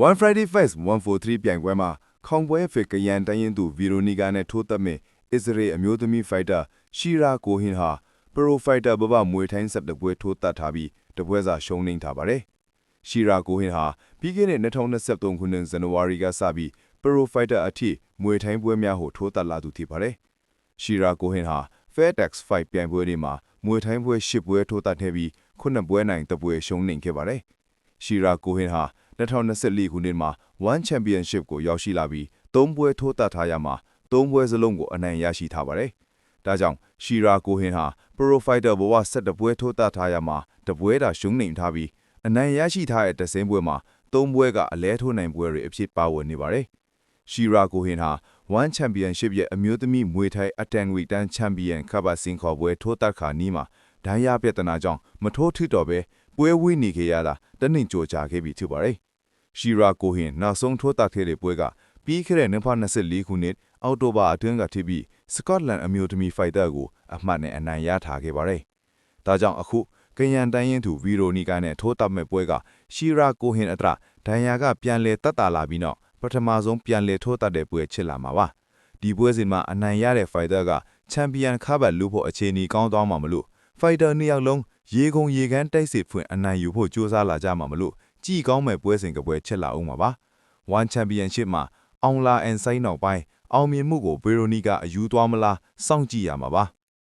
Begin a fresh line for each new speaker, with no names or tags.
One Friday Fest 143ပြိုင်ပွဲမှာခေါင်ပွဲဖစ်ကရန်တိုင်းရင်သူဗီရိုနီကာနဲ့ထိုးသက်မဲ့အစ္စရေးအမျိုးသမီးဖိုက်တာရှီရာကိုဟင်ဟာပရိုဖိုက်တာဘဘမွေထိုင်းဆက်တပွဲထိုးသက်ထားပြီးတပွဲစာရှုံးနိမ့်ထားပါတယ်။ရှီရာကိုဟင်ဟာပြီးခဲ့တဲ့2023ခုနှစ်ဇန်နဝါရီကစပြီးပရိုဖိုက်တာအထိမွေထိုင်းပွဲများကိုထိုးသက်လာသူဖြစ်ပါတယ်။ရှီရာကိုဟင်ဟာ FedEx Fight ပြိုင်ပွဲတွေမှာမွေထိုင်းပွဲ10ပွဲထိုးသက်ခဲ့ပြီး9ပွဲနိုင်တပွဲရှုံးနိမ့်ခဲ့ပါတယ်။ရှီရာကိုဟင်ဟာ2024ခုနှစ်မှာ One Championship ကိုရောက်ရှိလာပြီး3ပွဲထိုးသက်ထားရမှာ3ပွဲစလုံးကိုအနိုင်ရရှိထားပါတယ်။ဒါကြောင့်ရှီရာကိုဟင်ဟာ Pro Fighter ဘဝ17ပွဲထိုးသက်ထားရမှာတပွဲသာရှုံးနိမ့်ထားပြီးအနိုင်ရရှိထားတဲ့တစင်းပွဲမှာ3ပွဲကအလဲထိုးနိုင်ပွဲတွေအဖြစ်ပါဝင်နေပါတယ်။ရှီရာကိုဟင်ဟာ One Championship ရဲ့အမျိုးသမီးမွေထိုင်းအတန်ဝီတန်ချန်ပီယံခပ်ပါစင်ခေါ်ပွဲထိုးသက်ခါနီးမှာဒဏ်ရာပြဿနာကြောင့်မထိုးထီတော့ပဲပွဲဝေးနေခဲ့ရတာတနင်္ကြိုကြာခဲ့ပြီဖြစ်ပါတယ်။ရှီရာကိုဟင်နောက်ဆုံးထိုးသက်ခဲ့တဲ့ပွဲကပြီးခဲ့တဲ့2024ခုနှစ်အောက်တိုဘာအတွင်းကထိပြီးစကော့တလန်အမျိုးသမီးဖိုက်တာကိုအမှတ်နဲ့အနိုင်ရထားခဲ့ပါတယ်။ဒါကြောင့်အခုကရန်တိုင်းရင်သူဗီရိုနီကာနဲ့ထိုးသက်မဲ့ပွဲကရှီရာကိုဟင်အတရဒဏ်ရာကပြန်လဲတက်တာလာပြီးနောက်ပထမဆုံးပြန်လဲထိုးသက်တဲ့ပွဲချစ်လာမှာပါ။ဒီပွဲစဉ်မှာအနိုင်ရတဲ့ဖိုက်တာကချန်ပီယံခါဘတ်လူဖို့အခြေအနေကောင်းသွားမှာမလို့ဖိုက်တာနှစ်ယောက်လုံးရေကုန်ရေကန်းတိုက်စစ်ဖွင့်အနိုင်ယူဖို့ကြိုးစားလာကြမှာမလို့ကြည်ကောင်းမဲ့ပွဲစဉ်ကပွဲချက်လာအောင်ပါပါ။ One Championship မှာအောင်လာအန်ဆိုင်နောက်ပိုင်းအောင်မြင်မှုကိုဗီရိုနီကာအယူသွားမလားစောင့်ကြည့်ရမှာပါ။